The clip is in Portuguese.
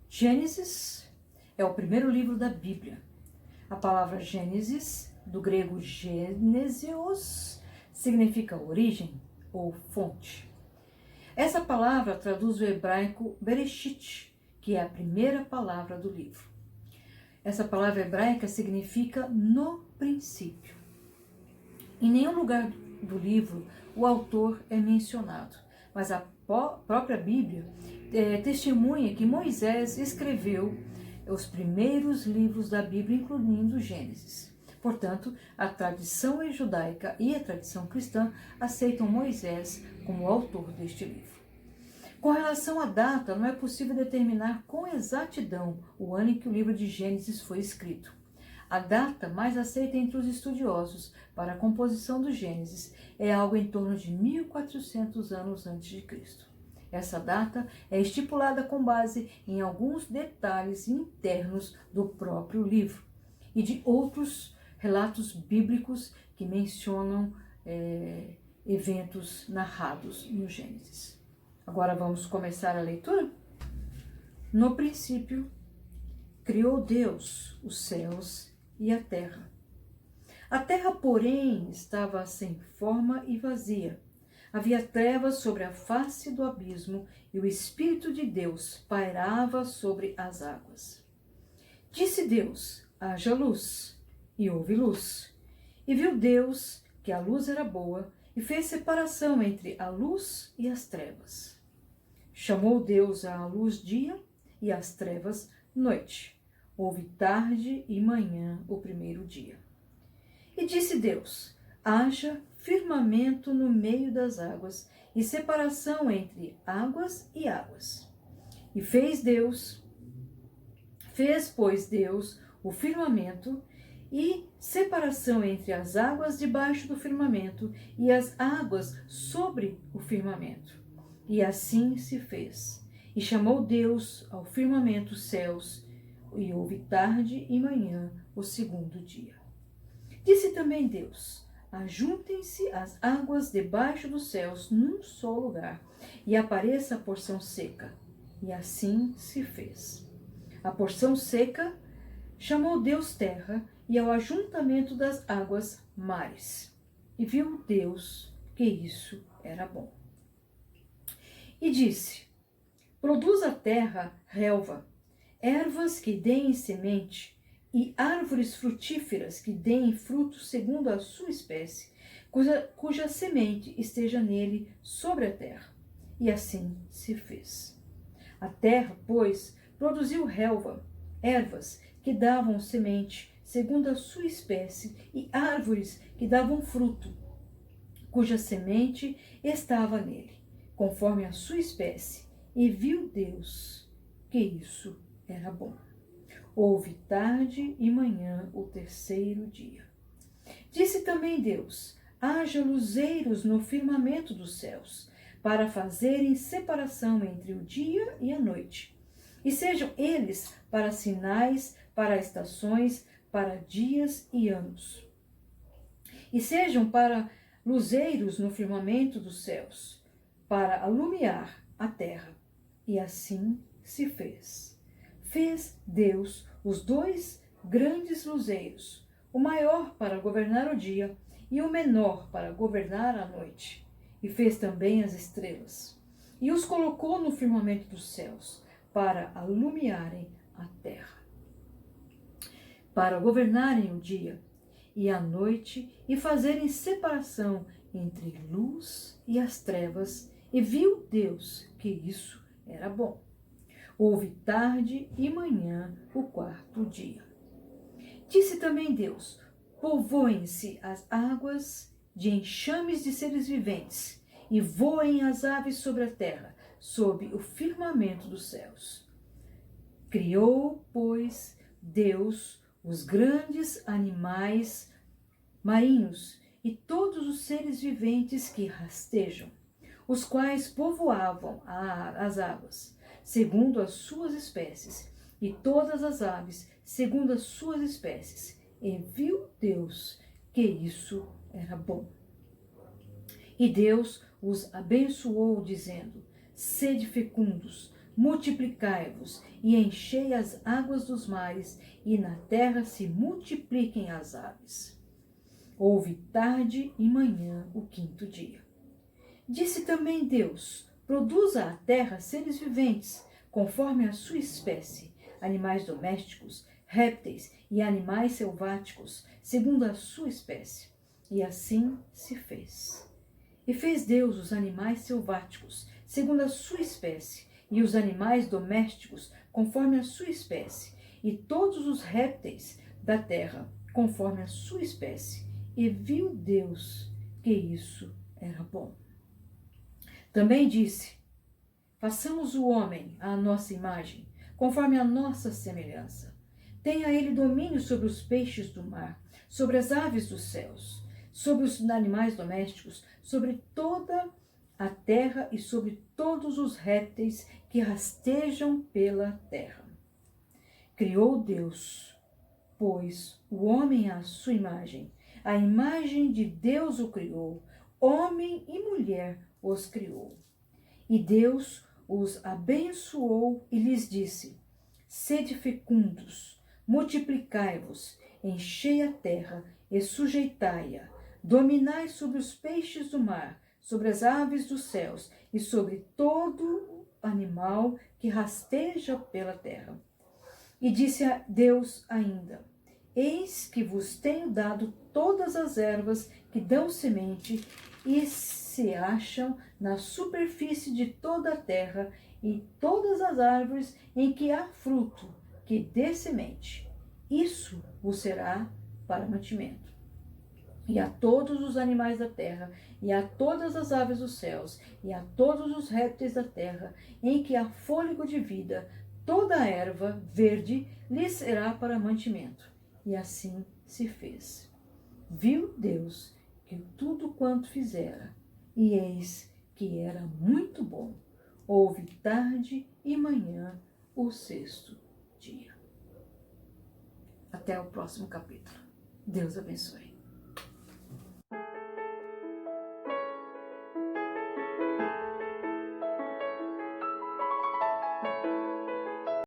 Gênesis é o primeiro livro da Bíblia. A palavra Gênesis, do grego Gênesios, significa origem ou fonte. Essa palavra traduz o hebraico Bereshit, que é a primeira palavra do livro. Essa palavra hebraica significa no princípio. Em nenhum lugar do livro o autor é mencionado, mas a própria Bíblia testemunha que Moisés escreveu os primeiros livros da Bíblia, incluindo Gênesis. Portanto, a tradição judaica e a tradição cristã aceitam Moisés como autor deste livro. Com relação à data, não é possível determinar com exatidão o ano em que o livro de Gênesis foi escrito. A data mais aceita entre os estudiosos para a composição do Gênesis é algo em torno de 1400 anos antes de Cristo. Essa data é estipulada com base em alguns detalhes internos do próprio livro e de outros relatos bíblicos que mencionam eventos narrados no Gênesis. Agora vamos começar a leitura? No princípio, criou Deus os céus e a terra. A terra, porém, estava sem forma e vazia. Havia trevas sobre a face do abismo e o Espírito de Deus pairava sobre as águas. Disse Deus: haja luz, e houve luz. E viu Deus que a luz era boa e fez separação entre a luz e as trevas. Chamou Deus à luz dia e às trevas noite. Houve tarde e manhã o primeiro dia. E disse Deus: haja firmamento no meio das águas e separação entre águas e águas. E fez, pois, Deus o firmamento e separação entre as águas debaixo do firmamento e as águas sobre o firmamento. E assim se fez. E chamou Deus ao firmamento céus, e houve tarde e manhã o segundo dia. Disse também Deus: ajuntem-se as águas debaixo dos céus num só lugar, e apareça a porção seca. E assim se fez. A porção seca chamou Deus terra, e ao ajuntamento das águas mares. E viu Deus que isso era bom. E disse: produz a terra relva, ervas que deem semente, e árvores frutíferas que deem frutos segundo a sua espécie, cuja semente esteja nele sobre a terra. E assim se fez. A terra, pois, produziu relva, ervas que davam semente segundo a sua espécie, e árvores que davam fruto, cuja semente estava nele, conforme a sua espécie. E viu Deus que isso era bom. Houve tarde e manhã o terceiro dia. Disse também Deus: haja luzeiros no firmamento dos céus, para fazerem separação entre o dia e a noite. E sejam eles para sinais, para estações, para dias e anos. E sejam para luzeiros no firmamento dos céus, para alumiar a terra. E assim se fez. Fez Deus os dois grandes luzeiros, o maior para governar o dia e o menor para governar a noite. E fez também as estrelas, e os colocou no firmamento dos céus, para alumiarem a terra, para governarem o dia e a noite, e fazerem separação entre luz e as trevas. E viu Deus que isso era bom. Houve tarde e manhã o quarto dia. Disse também Deus: povoem-se as águas de enxames de seres viventes, e voem as aves sobre a terra, sob o firmamento dos céus. Criou, pois, Deus os grandes animais marinhos e todos os seres viventes que rastejam, os quais povoavam as águas, segundo as suas espécies, e todas as aves, segundo as suas espécies. E viu Deus que isso era bom. E Deus os abençoou, dizendo: sede fecundos, multiplicai-vos e enchei as águas dos mares, e na terra se multipliquem as aves. Houve tarde e manhã o quinto dia. Disse também Deus: produza a terra seres viventes, conforme a sua espécie, animais domésticos, répteis e animais selváticos, segundo a sua espécie. E assim se fez. E fez Deus os animais selváticos, segundo a sua espécie, e os animais domésticos, conforme a sua espécie, e todos os répteis da terra, conforme a sua espécie. E viu Deus que isso era bom. Também disse: façamos o homem à nossa imagem, conforme a nossa semelhança. Tenha ele domínio sobre os peixes do mar, sobre as aves dos céus, sobre os animais domésticos, sobre toda a terra e sobre todos os répteis que rastejam pela terra. Criou Deus, pois, o homem à sua imagem. A imagem de Deus o criou, homem e mulher os criou. E Deus os abençoou e lhes disse: sede fecundos, multiplicai-vos, enchei a terra e sujeitai-a, dominai sobre os peixes do mar, sobre as aves dos céus e sobre todo animal que rasteja pela terra. E disse a Deus ainda: eis que vos tenho dado todas as ervas que dão semente e se acham na superfície de toda a terra, e todas as árvores em que há fruto que dê semente. Isso vos será para mantimento. E a todos os animais da terra, e a todas as aves dos céus, e a todos os répteis da terra, em que há fôlego de vida, toda a erva verde lhes será para mantimento. E assim se fez. Viu Deus que tudo quanto fizera, e eis que era muito bom. Houve tarde e manhã o sexto dia. Até o próximo capítulo. Deus abençoe.